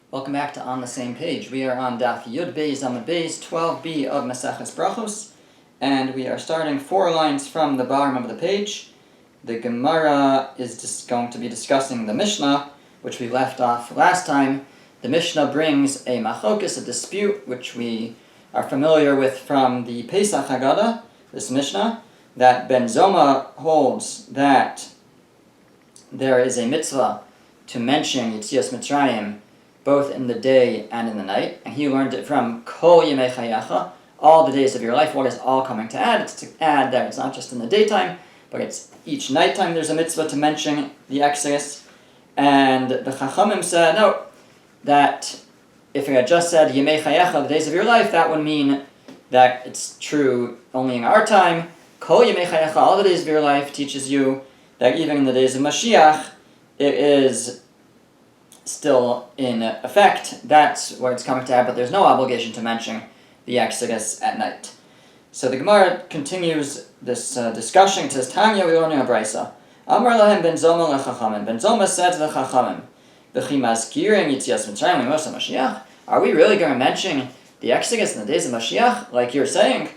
Welcome back to On the Same Page. We are on Daf Yud Beis Amud Beis 12b of Maseches Brachos, and we are starting 4 lines from the bottom of the page. The Gemara is just going to be discussing the Mishnah, which we left off last time. The Mishnah brings a machlokus, a dispute, which we are familiar with from the Pesach Haggadah, this Mishnah, that Ben Zoma holds that there is a mitzvah to mention Yetzias Mitzrayim both in the day and in the night, and he learned it from Kol Yemei Chayecha, all the days of your life. What is all coming to add? It's to add that it's not just in the daytime, but it's each nighttime there's a mitzvah to mention the Exodus. And the Chachamim said, no, that if it had just said Yemei Chayecha, the days of your life, that would mean that it's true only in our time. Kol Yemei Chayecha, all the days of your life, teaches you that even in the days of Mashiach, it is still in effect. That's where it's coming to add, but there's no obligation to mention the Exodus at night. So the Gemara continues this discussion. It says, Tanya, we learn in a brisa. Amar lahem Ben Zoma lechachamim. Ben Zoma said to the Chachamim, V'chi mazkirin Yetzias Mitzrayim l'mos Mashiach. Are we really going to mention the Exodus in the days of Mashiach, like you're saying?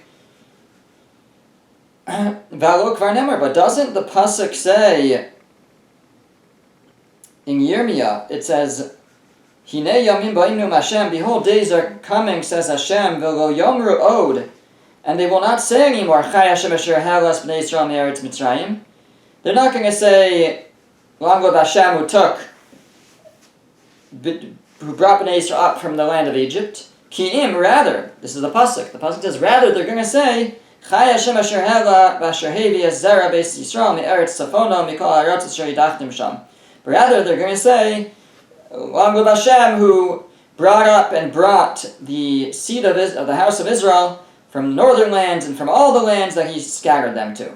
V'alo kvar nemar, but doesn't the pasuk say in Yirmiyah, it says, Hine yamim ba'imnu Hashem, behold, days are coming, says Hashem, v'lo yomru od, and they will not say anymore, Chai Hashem asher halas b'nei Yisrael me'eretz Mitzrayim. They're not going to say, long live Hashem who brought b'nei Yisrael up from the land of Egypt. Ki'im, rather, this is the pasuk. The pasuk says, rather, they're going to say, Chai Hashem asher hala v'asher hevi es zera beis Yisrael me'eretz Tzafona mikol ha'aretz asher yidachtim sham. But rather, they're going to say, long live Hashem, who brought up and brought the seed of the house of Israel from northern lands and from all the lands that he scattered them to.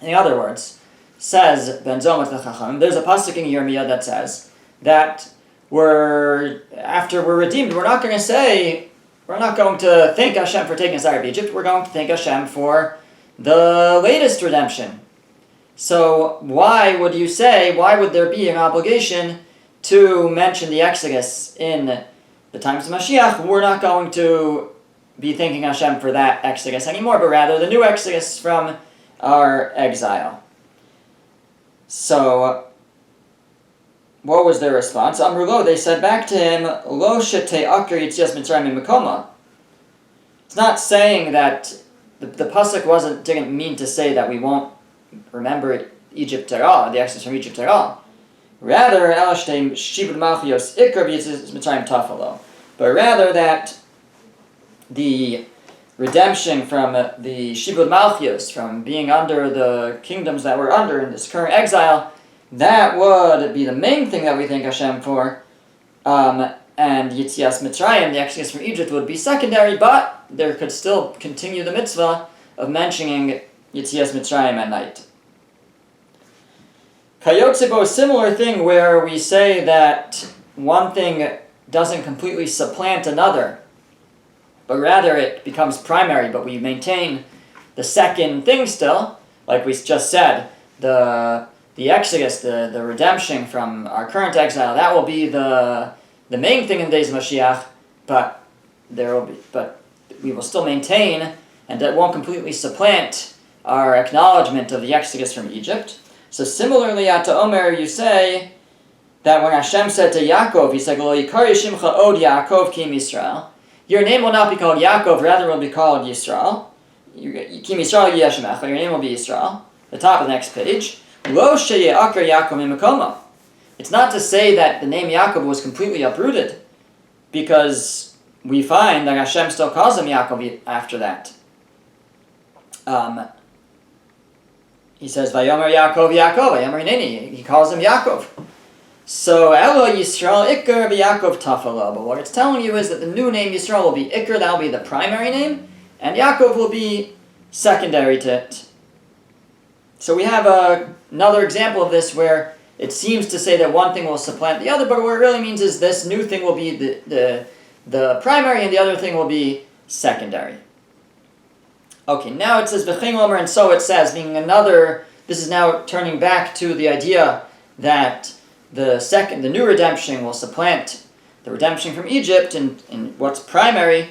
In other words, says Ben Zoma to the Chacham, there's a pasuk in Yirmiyah that says that after we're redeemed, we're not going to thank Hashem for taking us out of Egypt, we're going to thank Hashem for the latest redemption. So why would there be an obligation to mention the Exodus in the times of Mashiach? We're not going to be thanking Hashem for that Exodus anymore, but rather the new Exodus from our exile. So, what was their response? Amru lo, they said back to him, Lo shetei akar yitzias Mitzrayim mikoma. It's not saying that, the pasuk didn't mean to say that we won't remember Egypt at all, the Exodus from Egypt at all. Rather, but rather that the redemption from the Shibud Malchios, from being under the kingdoms that we're under in this current exile, that would be the main thing that we thank Hashem for, and Yetzias Mitzrayim, the Exodus from Egypt, would be secondary, but there could still continue the mitzvah of mentioning Yetzias Mitzrayim at night. Kayotzebo, a similar thing where we say that one thing doesn't completely supplant another, but rather it becomes primary, but we maintain the second thing still, like we just said, the Exodus, the redemption from our current exile, that will be the main thing in the days of Mashiach, but we will still maintain, and that won't completely supplant our acknowledgement of the Exodus from Egypt. So similarly, Ata Omer, you say that when Hashem said to Yaakov, he said, Lo yikari shimcha od Yaakov kim Yisrael. Your name will not be called Yaakov, rather will be called Yisrael. Kim Yisrael yeshemecha, your name will be Yisrael. The top of the next page. Lo sheye akar Yaakov mimakoma. It's not to say that the name Yaakov was completely uprooted, because we find that Hashem still calls him Yaakov after that. He says, Vayomer Yaakov Yaakov, Vayomer Hineni. He calls him Yaakov. So, Elo Yisrael Iker v'Yaakov Tafalo. But what it's telling you is that the new name Yisrael will be Iker, that will be the primary name, and Yaakov will be secondary to it. So we have another example of this where it seems to say that one thing will supplant the other, but what it really means is this new thing will be the primary and the other thing will be secondary. Okay, now it says V'chein Omer, and so it says, being another, this is now turning back to the idea that the new redemption will supplant the redemption from Egypt, and what's primary,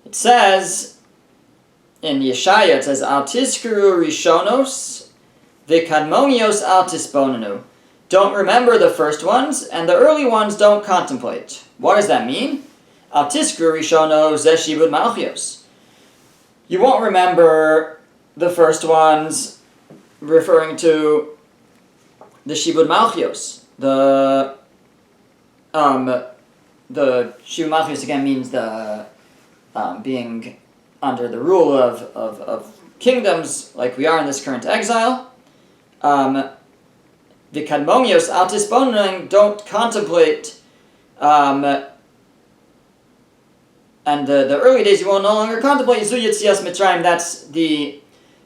it says in Yeshaya, it says, Al tizkuru rishonos v'kadmonios al tisbonenu. Don't remember the first ones, and the early ones don't contemplate. What does that mean? Al tizkuru rishonos zeshibud malchios. You won't remember the first ones, referring to the shibud malchios. The shibud malchios again means the being under the rule of kingdoms like we are in this current exile. The kadmonios al tisbonen don't contemplate, and the early days you will no longer contemplate Yizu Yitzias Mitzrayim. That's the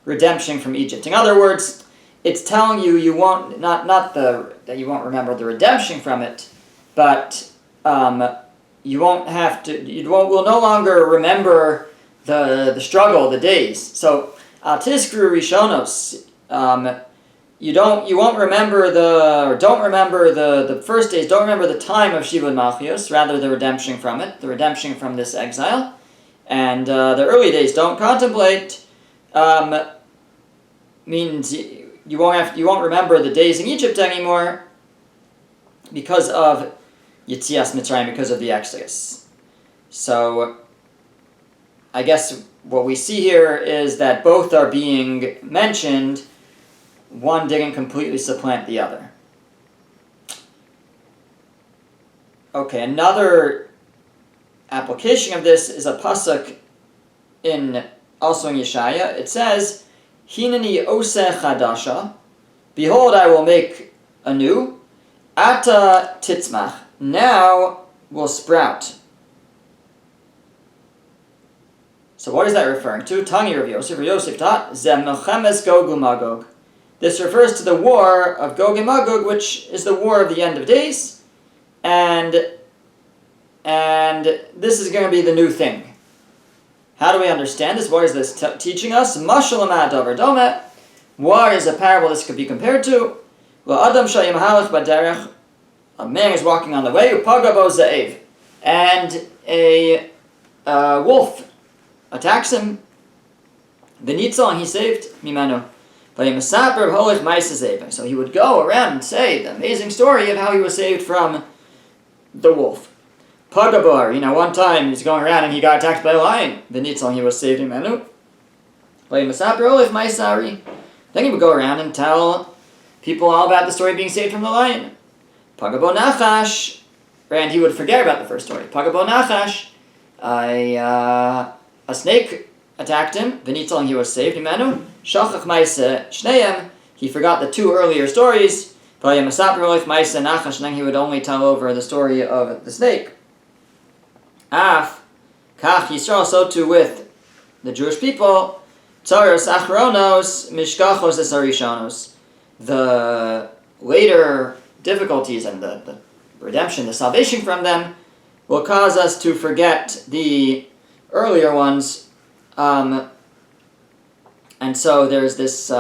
redemption from Egypt. In other words, it's telling you won't that you won't remember the redemption from it, but you won't have to. Will no longer remember the struggle, the days. So Tiskru Rishonos, you won't remember don't remember the first days. Don't remember the time of Shivud Malchios, rather the redemption from it, the redemption from this exile, and the early days don't contemplate. Means you won't remember the days in Egypt anymore because of Yitzias Mitzrayim, because of the Exodus. So I guess what we see here is that both are being mentioned. One didn't completely supplant the other. Okay, another application of this is a pasuk also in Yeshaya. It says, Hinani oseh chadasha, behold, I will make anew, ata titzmach, now will sprout. So what is that referring to? Tangi Rav Yosef taught, Ze melchemes Gog uMagog. This refers to the war of Gog and Magog, which is the war of the end of days, and this is going to be the new thing. How do we understand this? What is this teaching us? Mashal davar dome. What is a parable this could be compared to? Adam shayim halach baderech. A man is walking on the way. Upagabo ze'ev, and a wolf attacks him. V'nitzal, and he saved mimanu. So he would go around and say the amazing story of how he was saved from the wolf. Pagabar, one time he's going around and he got attacked by a lion. V'nitzal, he was saved mimanu. Then he would go around and tell people all about the story of being saved from the lion. Pagabo nachash, and he would forget about the first story. Pagabo nachash, a snake attacked him. V'nitzal, he was saved mimanu. Shachach ma'aseh shneim, he forgot the two earlier stories. And then he would only tell over the story of the snake. Af, kach Yisrael, so too with the Jewish people. Tzaros achronos, mishkachos esarishanos. The later difficulties and the redemption, the salvation from them, will cause us to forget the earlier ones. And so there's this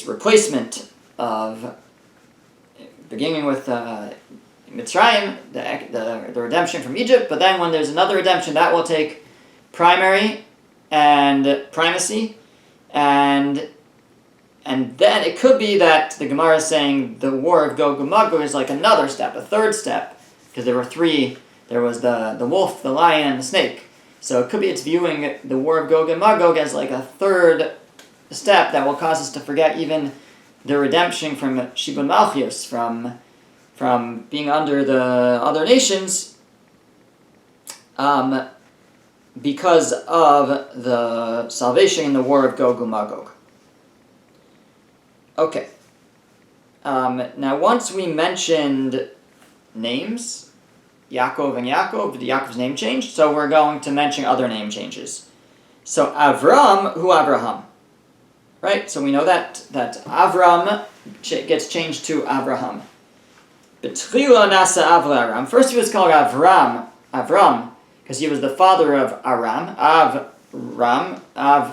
replacement of, beginning with Mitzrayim, the redemption from Egypt, but then when there's another redemption, that will take primary and primacy, and then it could be that the Gemara is saying the war of Gog and Magog is like another step, a third step, because there were three. There was the wolf, the lion, and the snake. So it could be it's viewing the war of Gog and Magog as like a third step that will cause us to forget even the redemption from Shibud Malchios, from being under the other nations, because of the salvation in the war of Gog and Magog. Okay. Now once we mentioned names, Yaakov and Yaakov's name changed, so we're going to mention other name changes. So Avram, who Avraham? Right? So we know that Avram gets changed to Avraham. B'tchila nasa Avram. First he was called Avram, because he was the father of Aram. Av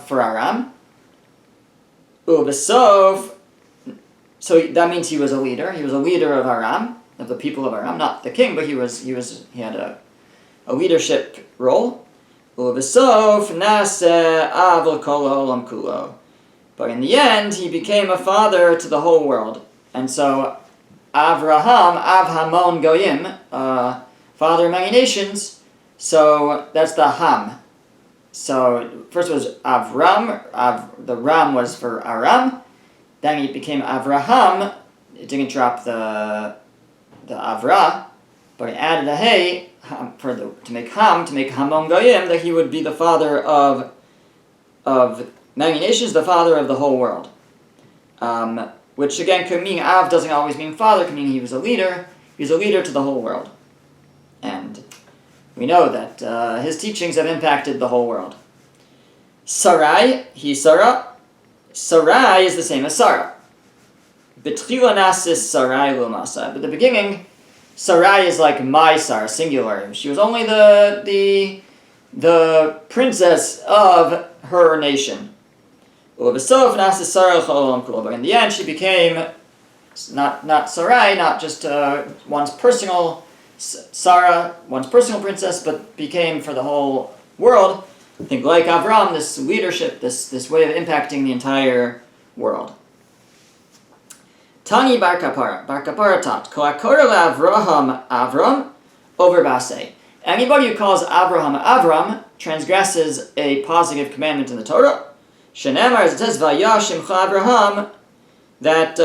for Aram. Ubesof, so that means he was a leader. He was a leader of Aram. the people of Aram, not the king, but he had a leadership role. U'v'sof naseh av l'kol ha'olam kulo. But in the end, he became a father to the whole world. And so, Avraham, Av Hamon Goyim, father of many nations, so that's the Ham. So, first was Avram, the Ram was for Aram, then it became Avraham, it didn't drop the Avra, but it added a Hey, to make Hamon Goyim, that he would be the father of many nations, the father of the whole world. Which again could mean Av doesn't always mean father, could mean he was a leader. He was a leader to the whole world. And we know that his teachings have impacted the whole world. Sarai, he Sarah. Sarai is the same as Sarah. B'tchila nasis Sarai lumasa. But at the beginning, Sarai is like my Sarah, singular. She was only the princess of her nation. But in the end, she became not Sarai, not just one's personal Sarah, one's personal princess, but became for the whole world. I think like Avram, this leadership, this way of impacting the entire world. Tani bar kapara taught, Kolakora Avraham Avram over Basei. Anybody who calls Abraham Avram transgresses a positive commandment in the Torah. Shenemar, as it says, Vayashimcha Abraham, that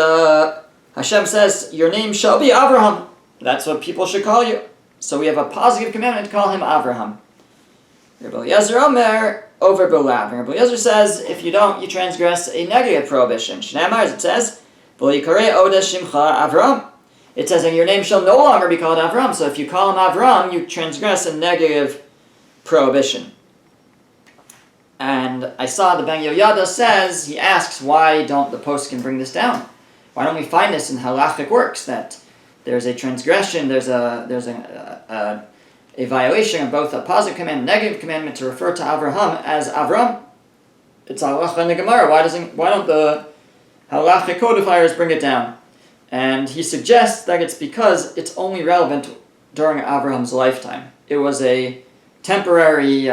Hashem says, your name shall be Abraham. That's what people should call you. So we have a positive commandment to call him Abraham. Rabbi Eliezer Omer, over Bulav. Rabbi Eliezer says, if you don't, you transgress a negative prohibition. Shenemar, as it says, V'likare Oda Shimcha Avram. It says, and your name shall no longer be called Avram. So if you call him Avram, you transgress a negative prohibition. And I saw the Ben Yoyada says, he asks, why don't the poskim bring this down? Why don't we find this in halachic works, that there's a transgression, there's a violation of both a positive command and negative commandment to refer to Avraham as Avram? It's halacha in the Gemara. Why don't the halachic codifiers bring it down? And he suggests that it's because it's only relevant during Avraham's lifetime. It was a temporary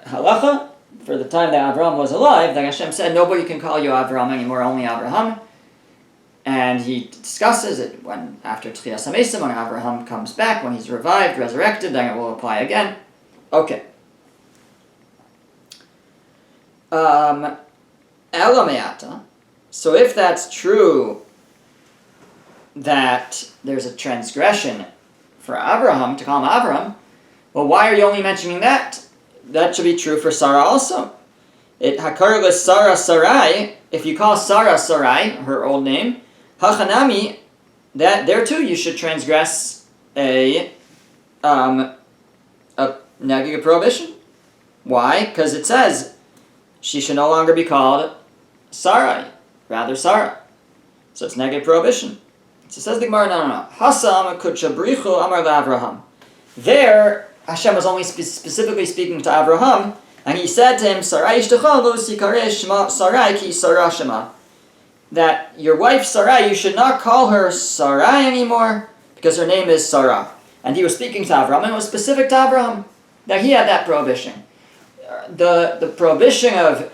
halacha for the time that Avraham was alive, that Hashem said, nobody can call you Avraham anymore, only Avraham. And he discusses it when, after Tchias HaMesim, when Avraham comes back, when he's revived, resurrected, then it will apply again. Okay. Elameata. So if that's true, that there's a transgression for Avraham, to call him Avraham, well, why are you only mentioning that? That should be true for Sarah also. Hakarla Sarah Sarai, if you call Sarah Sarai, her old name, Hachanami, that there too you should transgress a negative prohibition. Why? Because it says she should no longer be called Sarai, rather Sarah. So it's negative prohibition. So it says the Gemara, no. Hasam kuchabrichu amar Avraham. There, Hashem was only specifically speaking to Avraham, and he said to him, Sarai ishtecha lo sikareh shema Sarai ki Sarah shema. That your wife Sarai, you should not call her Sarai anymore, because her name is Sarah. And he was speaking to Avraham, and it was specific to Avraham, that he had that prohibition. The prohibition of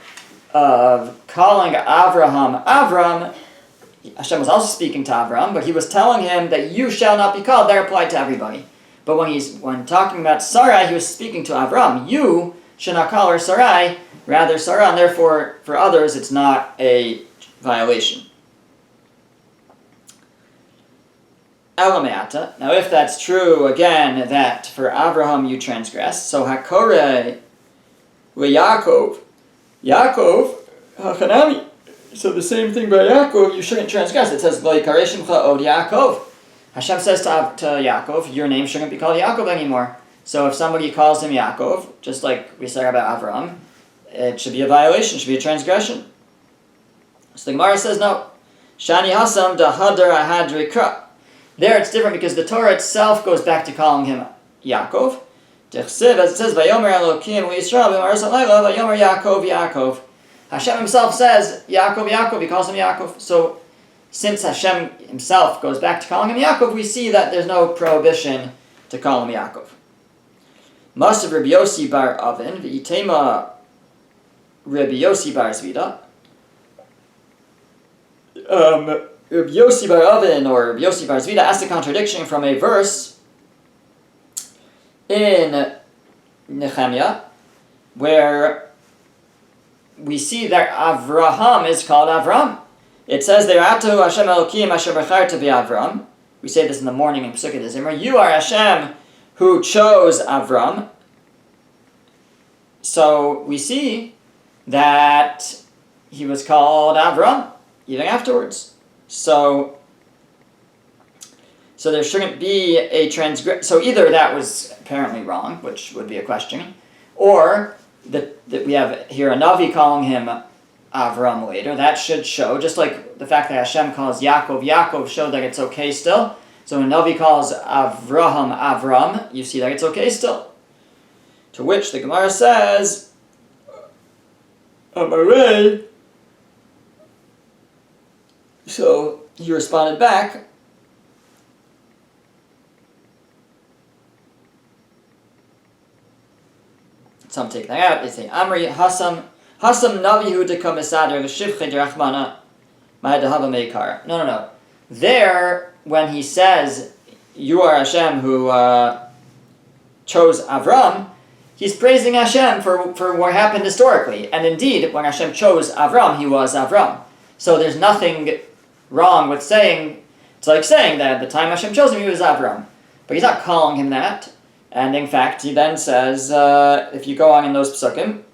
calling Avraham Avram, Hashem was also speaking to Avraham, but he was telling him that you shall not be called. That applied to everybody. But when talking about Sarai, he was speaking to Avram. You should not call her Sarai, rather Sarah, and therefore for others it's not a violation. Elameata. Now if that's true, again, that for Avraham you transgress, so Hakore Yaakov, Hachanami. So the same thing by Yaakov, you shouldn't transgress. It says, V'yikareh shimcha od Yaakov. Hashem says to Yaakov, your name shouldn't be called Yaakov anymore. So if somebody calls him Yaakov, just like we said about Avraham, it should be a violation, it should be a transgression. So the Gemara says, no. Shani Hasam da Hadar Ahadrikra. There it's different because the Torah itself goes back to calling him Yaakov. As it says, Vayomer Elokim Yisrael b'maras halayla, Vayomer Yaakov, Yaakov. Hashem himself says, Yaakov, Yaakov, he calls him Yaakov. So since Hashem himself goes back to calling him Yaakov, we see that there's no prohibition to call him Yaakov. Masav Rabbi Yossi bar Avin, v'itema Rabbi Yossi bar Zvida. Rabbi Yossi bar Avin or Rabbi Yossi bar Zvida asked a contradiction from a verse in Nehemiah, where we see that Avraham is called Avram. It says there, Atu Hashem Elokim Asher Becharta B'Avram. We say this in the morning in Pesukei Zimra. You are Hashem who chose Avram. So we see that he was called Avram even afterwards. So there shouldn't be a transgression. So either that was apparently wrong, which would be a question, or that we have here a Navi calling him Avram later. That should show, just like the fact that Hashem calls Yaakov showed that it's okay still. So when Navi calls Avraham Avram, you see that it's okay still. To which the Gemara says, Amarei. So he responded back, some take that out. They say, Amri Hasam Navi hu dekam esader l'shivchei derachmana ma'adahava meikar. No. There, when he says, you are Hashem who chose Avram, he's praising Hashem for what happened historically. And indeed, when Hashem chose Avram, he was Avram. So there's nothing wrong with saying, it's like saying that at the time Hashem chose him, he was Avram. But he's not calling him that. And in fact, he then says, if you go on in those psukim,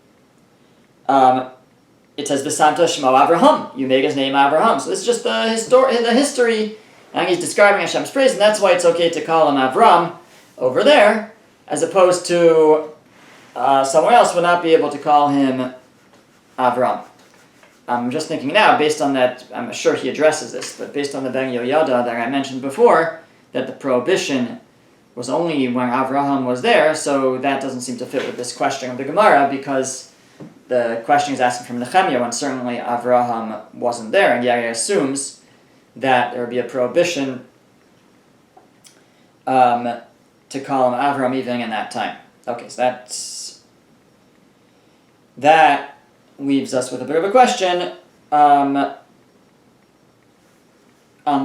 it says, V'samta Shemo Avraham, you make his name Avraham. So this is just the history, and he's describing Hashem's praise, and that's why it's okay to call him Avram over there, as opposed to someone else would not be able to call him Avram. I'm just thinking now, based on that, I'm sure he addresses this, but based on the Ben Yoyada that I mentioned before, that the prohibition was only when Avraham was there, so that doesn't seem to fit with this question of the Gemara, because the question is asking from Nehemiah when certainly Avraham wasn't there, and yet he assumes that there would be a prohibition to call him Avram even in that time. Okay, so that leaves us with a bit of a question on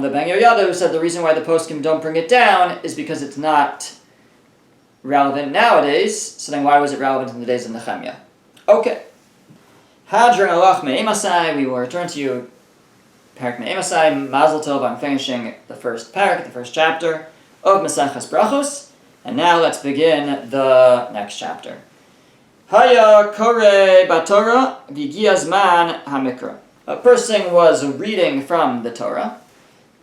the Ben Yoyada, who said the reason why the poskim don't bring it down is because it's not relevant nowadays. So then why was it relevant in the days of Nehemiah? Okay. Hadron alach me'emasai, we will return to you. Parak me'emasai, Mazel Tov, I'm finishing the first parak, the first chapter of Maseches Brachos. And now let's begin the next chapter. Haya kore batorah v'giya zman hamikra. A person was reading from the Torah,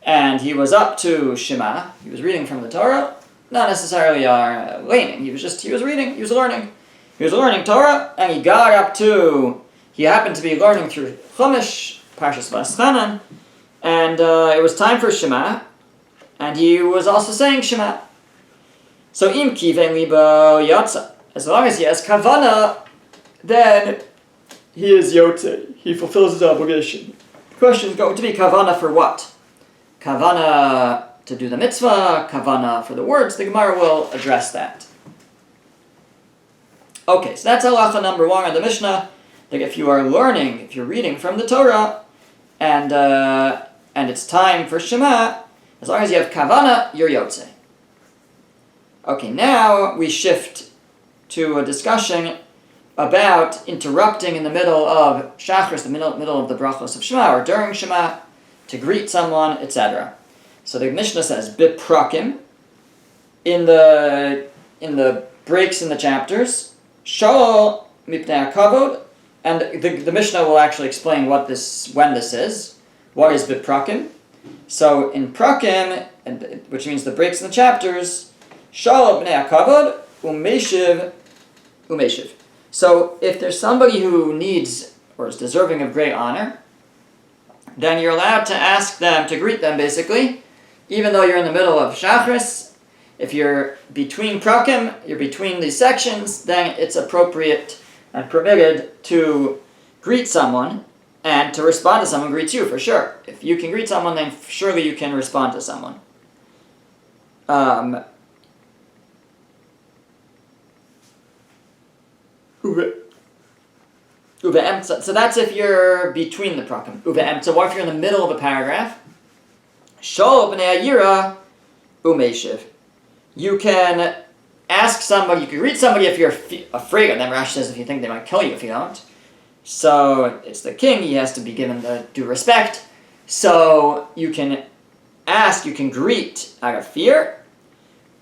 and he was up to Shema. He was reading from the Torah, not necessarily learning. He was reading, he was learning. He was learning Torah, and he happened to be learning through Chumash, Parshas Va'aschanan, and it was time for Shema, and he was also saying Shema. So im kiven libo yatsa. As long as he has kavana, then he is yotze. He fulfills his obligation. The question is going to be kavana for what? Kavana to do the mitzvah, kavana for the words. The Gemara will address that. Okay, so that's halacha number 1 of the Mishnah. That if you're reading from the Torah, and it's time for Shema, as long as you have kavana, you're yotze. Okay, now we shift to a discussion about interrupting in the middle of Shachris, the middle of the Brachos of Shema, or during Shema, to greet someone, etc. So the Mishnah says, Biprakim, in the breaks in the chapters, Shal mipnei hakavod, and the Mishnah will actually explain when this is. What is Biprakim? So in Prakim, which means the breaks in the chapters, Shal mipnei hakavod, umeshiv. So if there's somebody who needs or is deserving of great honor, then you're allowed to ask them, to greet them basically, even though you're in the middle of Shachris. If you're between Prakim, you're between these sections, then it's appropriate and permitted to greet someone and to respond to someone who greets you, for sure. If you can greet someone, then surely you can respond to someone. So that's if you're between the prakim. So what if you're in the middle of a paragraph? Shol b'nei hayira umeshiv. You can ask somebody, you can greet somebody if you're afraid of them. Rashi says if you think they might kill you if you don't. So it's the king, he has to be given the due respect. So you can ask, you can greet out of fear.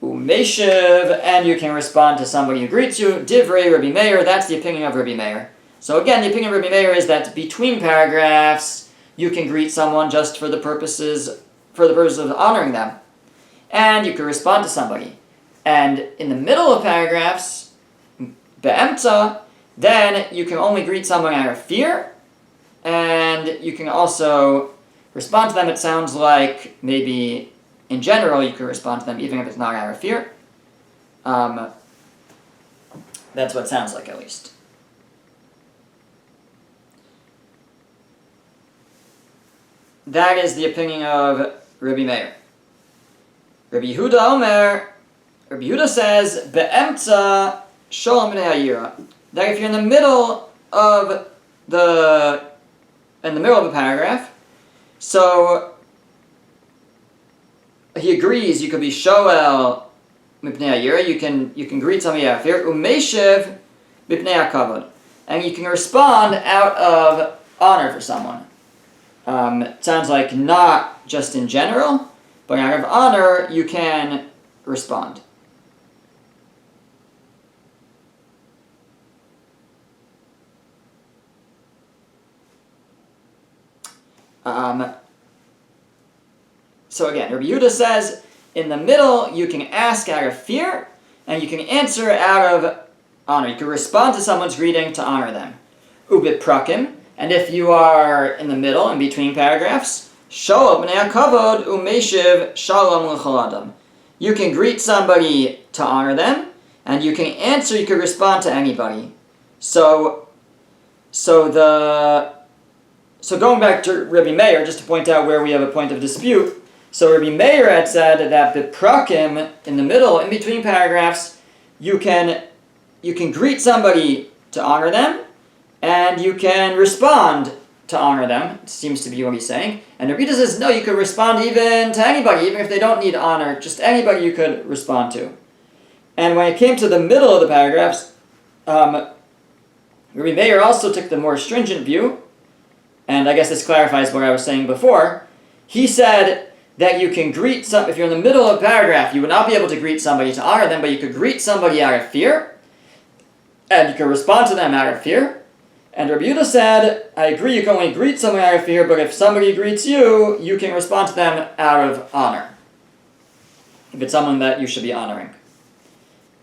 Umeshiv, and you can respond to somebody who greets you. Divrei Rabbi Meir, that's the opinion of Rabbi Meir. So again, the opinion of Rabbi Meir is that between paragraphs, you can greet someone just for the purposes of honoring them. And you can respond to somebody. And in the middle of paragraphs, be'emtza, then you can only greet someone out of fear, and you can also respond to them. It sounds like maybe in general you can respond to them even if it's not out of fear. That's what it sounds like, at least. That is the opinion of Rabbi Meir. Rabbi Yehuda says, be'emtza sholem b'nei hayira. That if you're in the middle of a paragraph, so he agrees you could be shoel mipnei hayira, you can greet somebody out of fear, umeshiv mipnei hakavod, and you can respond out of honor for someone. It sounds like not just in general, but out of honor you can respond. So again, Rabbi Yehuda says, in the middle you can ask out of fear, and you can answer out of honor. You can respond to someone's greeting to honor them. Ubit prakim, and if you are in the middle, in between paragraphs, shalom b'nei hakavod umeshiv shalom l'chol adam. You can greet somebody to honor them, and you can respond to anybody. So going back to Rabbi Meir, just to point out where we have a point of dispute. So Rabbi Meir had said that the prakim, in the middle, in between paragraphs, you can greet somebody to honor them, and you can respond to honor them. It seems to be what he's saying. And Rabbi says, no, you could respond even to anybody, even if they don't need honor, just anybody you could respond to. And when it came to the middle of the paragraphs, Rabbi Meir also took the more stringent view, and I guess this clarifies what I was saying before. He said that you can greet if you're in the middle of a paragraph, you would not be able to greet somebody to honor them, but you could greet somebody out of fear, and you can respond to them out of fear. And Rabbi Yehuda said, I agree, you can only greet someone out of fear, but if somebody greets you, you can respond to them out of honor, if it's someone that you should be honoring.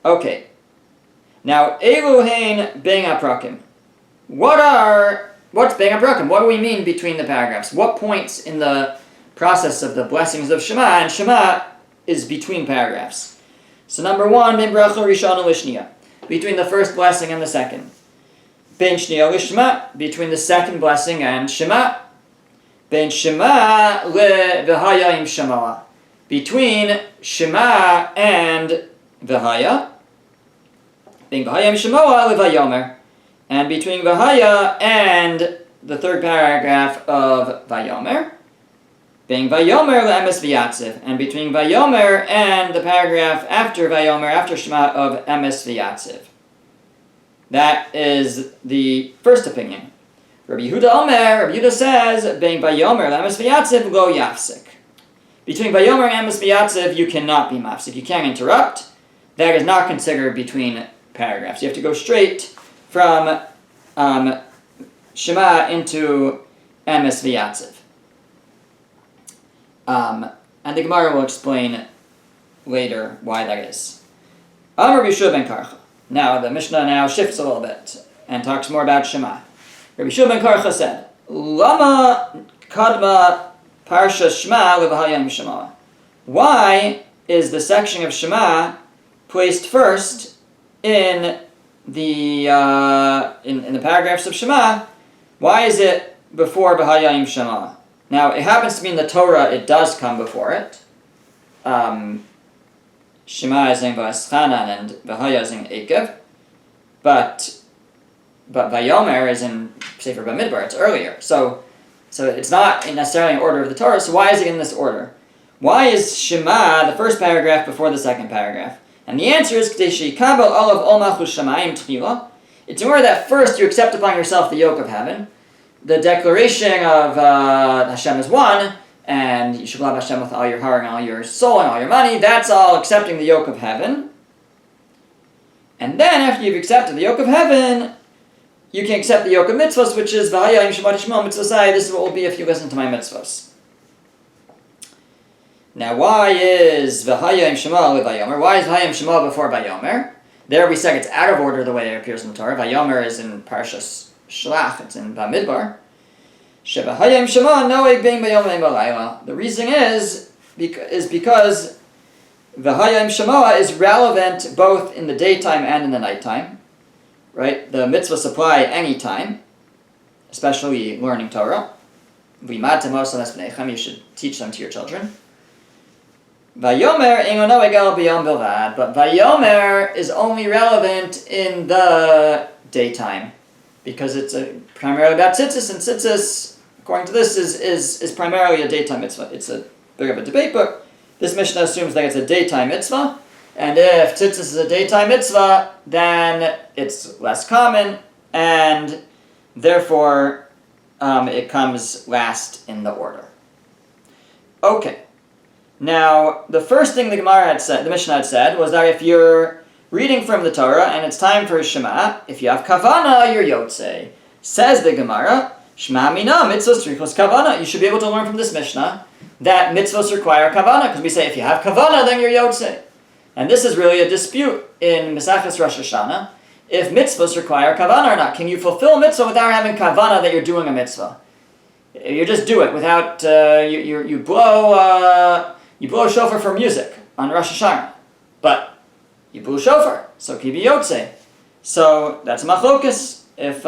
Okay. Now, Eluhain ben haprakim. What's ben haprakim? What do we mean between the paragraphs? What points in the process of the blessings of Shema, and Shema is between paragraphs. So number one, ben bracha rishona lishniya, between the first blessing and the second. Ben shniya lishma, between the second blessing and Shema. Ben Shema le v'haya im Shema, between Shema and v'haya. Ben v'haya im Shema le v'hayomer, and between v'haya and the third paragraph of Vayomer. Being Vayomer le'emes v'yatziv, and between Vayomer and the paragraph after Vayomer, after Shema, of emes v'yatziv. That is the first opinion. Rabbi Yehuda says, being Vayomer le'emes v'yatziv lo yafsik. Between Vayomer and emes v'yatziv, you cannot be mafsik. You can't interrupt. That is not considered between paragraphs. You have to go straight from Shema into emes v'yatziv. And the Gemara will explain later why that is. Amar Rabbi Yehoshua ben Karcha. Now the Mishnah now shifts a little bit and talks more about Shema. Rabbi Yehoshua ben Karcha said, Lama kadma parsha Shema levahayim Shema. Why is the section of Shema placed first in the paragraphs of Shema? Why is it before B'hayayim Shema. Now, it happens to be in the Torah, it does come before it. Shema is in V'aschanan and B'haya is in Ekev. But Vayomer is in Sefer Bamidbar, it's earlier. So it's not necessarily in order of the Torah, so why is it in this order? Why is Shema the first paragraph before the second paragraph? And the answer is, it's in order that first you accept upon yourself the yoke of heaven. The declaration of Hashem is one, and you should love Hashem with all your heart and all your soul and all your money, that's all accepting the yoke of heaven. And then after you've accepted the yoke of heaven, you can accept the yoke of mitzvos, which is V'hayayim Shema Tishmo Mitzvosai. This is what will be if you listen to my mitzvos. Now, why is V'hayayim Shema Vayomer? Why is V'hayayim Shema before Vayomer? There we said it's out of order the way it appears in the Torah. Vayomer is in Parshas Shlach, it's in Bamidbar. Shev'hayayim Shema Noeg Bein Vayomer Balayla. The reason is because V'hayayim Shema is relevant both in the daytime and in the nighttime. Right? The mitzvahs apply anytime, especially learning Torah. You should teach them to your children. Vayomer but Vayomer is only relevant in the daytime because it's primarily about tzitzis, and tzitzis, according to this, is primarily a daytime mitzvah. It's a bit of a debate, but this Mishnah assumes that it's a daytime mitzvah, and if tzitzis is a daytime mitzvah, then it's less common, and therefore it comes last in the order. Okay. Now, the first thing the Mishnah had said, was that if you're reading from the Torah and it's time for Shema, if you have kavana, you're yotzei. Says the Gemara, Shema mina mitzvos tzrichos kavana. You should be able to learn from this Mishnah that mitzvos require kavana, because we say if you have kavana, then you're yotzei. And this is really a dispute in Mesachos Rosh Hashanah, if mitzvos require kavana or not. Can you fulfill mitzvah without having kavana that you're doing a mitzvah? You just do it without, you blow shofar for music on Rosh Hashanah, but you blew shofar, so ki b'yotzei. So that's a machlokus if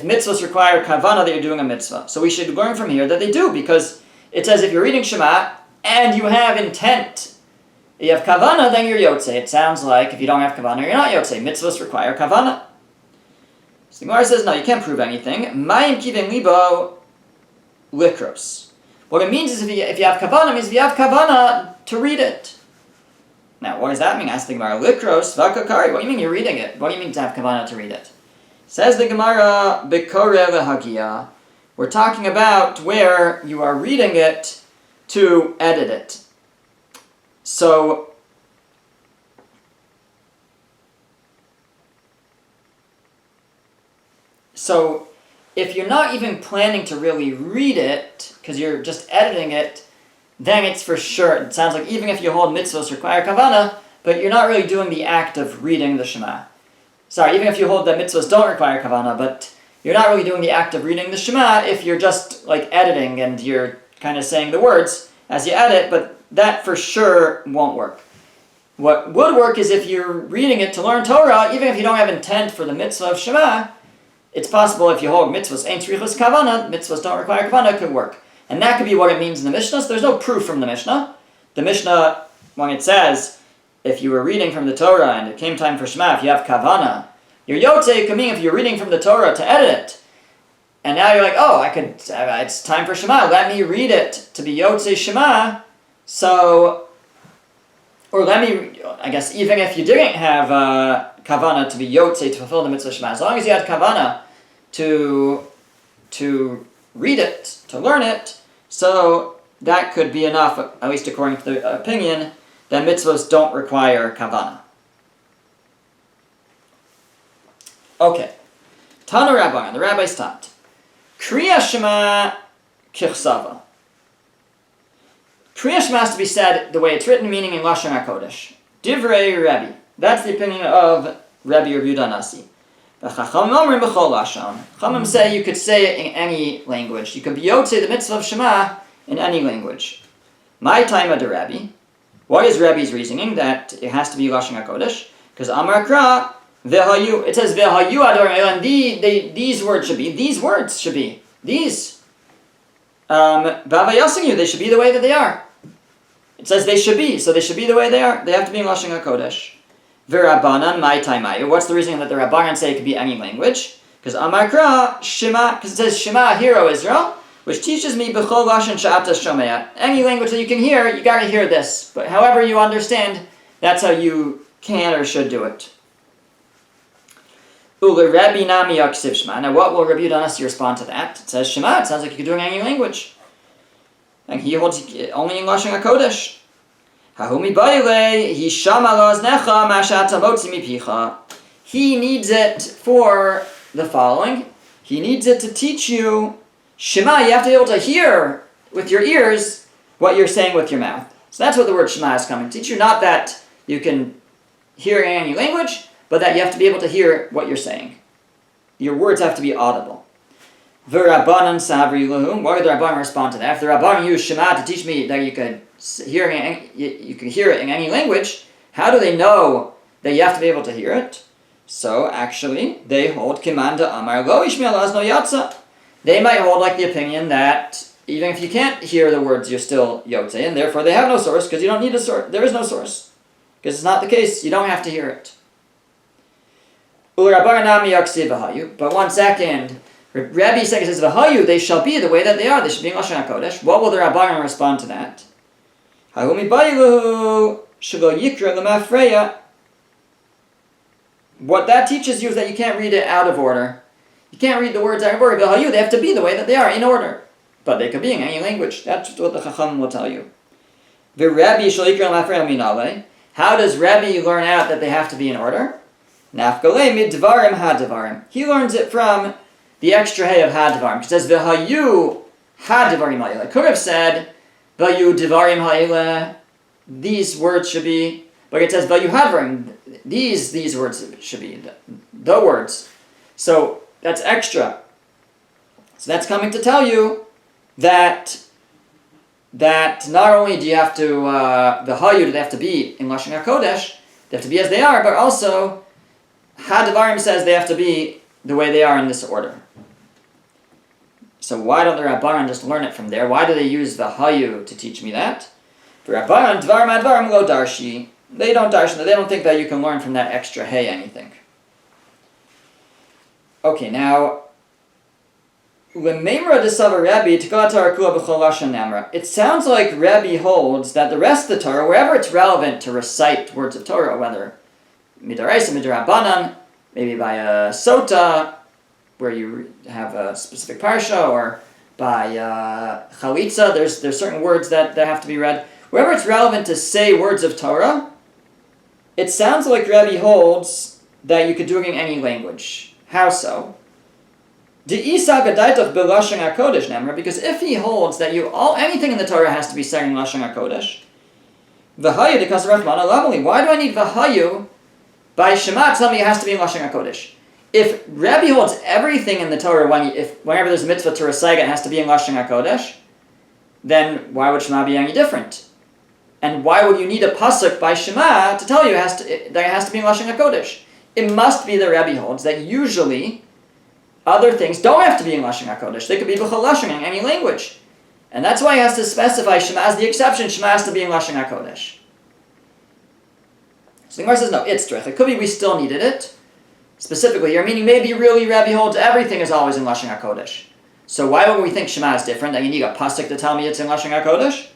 mitzvahs require kavana that you're doing a mitzvah. So we should learn from here that they do, because it says if you're reading Shema and you have intent, you have kavana, then you're yotzei. It sounds like if you don't have kavana, you're not yotzei. Mitzvahs require kavana. So the Gemara says, no, you can't prove anything. Mayim kiven libo likros. What it means is if you have kavana, means if you have kavana to read it. Now, what does that mean? Ask the Gemara. Likros v'akakari. What do you mean you're reading it? What do you mean to have kavana to read it? Says the Gemara, Bekore lehagia. We're talking about where you are reading it to edit it. So if you're not even planning to really read it, because you're just editing it, then it's for sure. It sounds like even if you hold mitzvos require kavana, but you're not really doing the act of reading the Shema. Sorry, even if you hold that mitzvos don't require kavana, but you're not really doing the act of reading the Shema if you're just like editing and you're kind of saying the words as you edit, but that for sure won't work. What would work is if you're reading it to learn Torah, even if you don't have intent for the mitzvah of Shema, it's possible if you hold mitzvahs ain't tzrichos kavana, mitzvahs don't require kavana, it could work. And that could be what it means in the Mishnah. So there's no proof from the Mishnah. The Mishnah, when it says, if you were reading from the Torah and it came time for Shema, if you have kavana, your yotzei could mean if you're reading from the Torah to edit it, and now you're like, oh, it's time for Shema, let me read it to be yotzei Shema, so, or let me, I guess, even if you didn't have kavana to be yotzei to fulfill the mitzvah Shema, as long as you had kavana to read it, to learn it, so that could be enough, at least according to the opinion, that mitzvahs don't require kavana. Okay. Tana Rabbanan, the rabbis taught. Kriya Shema kichsava. Kriya Shema has to be said the way it's written, meaning in Lashon HaKodesh. Divrei Rabbi. That's the opinion of Rabbi Yehuda Nasi. Chachamim say you could say it in any language. You could be yotzei the mitzvah of Shema in any language. My time of the Rabbi. What is Rabbi's reasoning that it has to be Lashon HaKodesh? Because Amar Kra, Vehayu, it says Vehayu Adorim, and these words should be. these, v'avayasingu, they should be the way that they are. It says they should be, so they should be the way they are. They have to be in Lashon HaKodesh. V'Rabbanan mai taimayu. What's the reason that the Rabbanan say it could be any language? Because Amar Kra, Shema, because it says Shema, hear, O Israel, which teaches me b'chol lashon she'ata shomea. Any language that you can hear, you gotta hear this. But however you understand, that's how you can or should do it. Rabbi nami yaksiv Shema. Now what will Rabbi Yudanas respond to that? It says Shema, it sounds like you could do it in any language. And he holds only in Lashon HaKodesh. Hahumi bayile, he shama loznecha mashata motzi mipicha. He needs it for the following. He needs it to teach you Shema. You have to be able to hear with your ears what you're saying with your mouth. So that's what the word Shema is coming to teach you. Not that you can hear in any language, but that you have to be able to hear what you're saying. Your words have to be audible. V'Rabbanan savri lahum. Why would the Rabbanan respond to that? If the Rabbanan use Shema to teach me that you could hear it in any language, how do they know that you have to be able to hear it? So actually, they hold Kimanda Amar Lo Ishmael Azno Yatsa. They might hold like the opinion that even if you can't hear the words, you're still Yotze, and therefore they have no source because you don't need a source. There is no source because it's not the case. You don't have to hear it. But 1 second. Rabbi says, "V'hayu, they shall be the way that they are. They should be in Lashon HaKodesh." What will the Rabbanan respond to that? What that teaches you is that you can't read it out of order. You can't read the words out of order. V'hayu, they have to be the way that they are, in order. But they could be in any language. That's what the Chacham will tell you. How does Rabbi learn out that they have to be in order? He learns it from the extra hay of hadvarim. It says v'hayu hadvarim ha'ile. I could have said v'hayu dvarim ha'ile. These words should be, but it says v'hayu hadvarim. These words should be the words. So that's extra. So that's coming to tell you that not only do you have to v'hayu, do they have to be in Lashon HaKodesh, they have to be as they are, but also hadvarim says they have to be the way they are in this order. So why don't the Rabbanan just learn it from there? Why do they use the Hayu to teach me that? For Rabbanan, Dvarim Advarim Lo Darshi. They don't darshan. They don't think that you can learn from that extra hay anything. Okay, now it sounds like Rabbi holds that the rest of the Torah, wherever it's relevant to recite words of Torah, whether midaraisa, midarabanan, maybe by a sota, where you have a specific parsha, or by chalitza, there's certain words that have to be read. Wherever it's relevant to say words of Torah, it sounds like Rabbi holds that you could do it in any language. How so? Because if he holds that anything in the Torah has to be said in Lashon HaKodesh, why do I need v'hayu by Shema? Tell me it has to be in Lashon HaKodesh. If Rabbi holds everything in the Torah, whenever there's a mitzvah to recite it has to be in Lashon HaKodesh, then why would Shema be any different? And why would you need a pasuk by Shema to tell you that it has to be in Lashon HaKodesh? It must be that Rabbi holds that usually other things don't have to be in Lashon HaKodesh. They could be b'chol lashon in any language. And that's why he has to specify Shema as the exception. Shema has to be in Lashon HaKodesh. So the Gemara says, no, it's trich. It could be we still needed it. Specifically here, meaning maybe really Rabbi holds everything is always in Lashon HaKodesh. So why would we think Shema is different? That you need a pasuk to tell me it's in Lashon HaKodesh?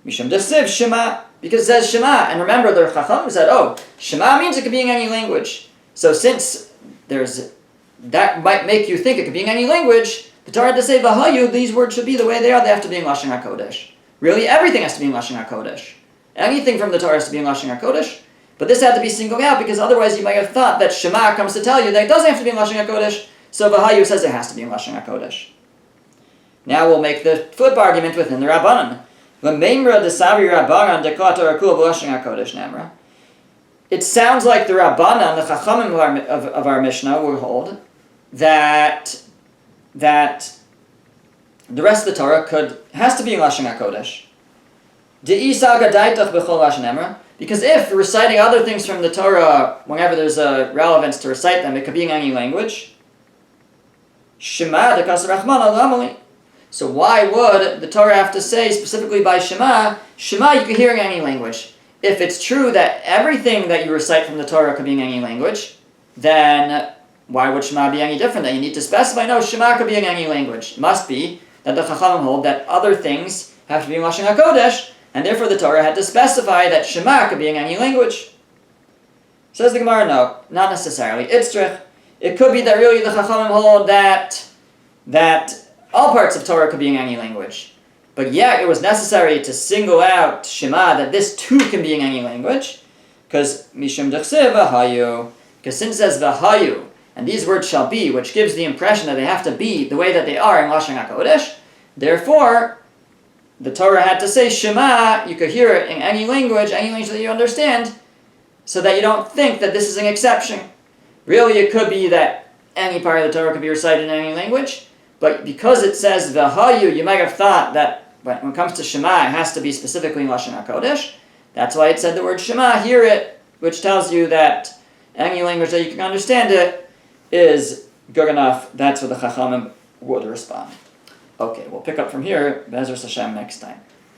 Mishum desiv Shema. Because it says Shema. And remember, the Chacham said, Shema means it could be in any language. So since that might make you think it could be in any language, the Torah had to say, v'hayu, these words should be the way they are, they have to be in Lashon HaKodesh. Really, everything has to be in Lashon HaKodesh. Anything from the Torah has to be in Lashon HaKodesh, but this had to be singled out because otherwise you might have thought that Shema comes to tell you that it doesn't have to be in Lashon HaKodesh, so v'hayu says it has to be in Lashon HaKodesh. Now we'll make the flip argument within the Rabbanan. L'meimra desavi Rabbanan dekla Torah kula b'Lashon HaKodesh namra. It sounds like the Rabbanan, the Chachamim of our Mishnah, will hold that the rest of the Torah has to be in Lashon HaKodesh. Because if reciting other things from the Torah, whenever there's a relevance to recite them, it could be in any language. Shema dekas Rachmana l'amali. So why would the Torah have to say specifically by Shema? Shema you can hear in any language. If it's true that everything that you recite from the Torah could be in any language, then why would Shema be any different? That you need to specify, no, Shema could be in any language. It must be that the Chachamim hold that other things have to be in Lashon HaKodesh, and therefore the Torah had to specify that Shema could be in any language. Says the Gemara, no, not necessarily. Itzrich. It could be that really the Chachamim hold that all parts of Torah could be in any language. But yet it was necessary to single out Shema, that this too can be in any language, because Mishum Dechsev V'hayu, because since it says V'hayu, and these words shall be, which gives the impression that they have to be the way that they are in Lashon HaKodesh, therefore, the Torah had to say Shema, you could hear it in any language that you understand, so that you don't think that this is an exception. Really, it could be that any part of the Torah could be recited in any language, but because it says V'hayu, you might have thought that when it comes to Shema, it has to be specifically in Lashon HaKodesh. That's why it said the word Shema, hear it, which tells you that any language that you can understand it is good enough. That's what the Chachamim would respond. Okay, we'll pick up from here, Be'ezras Hashem, next time.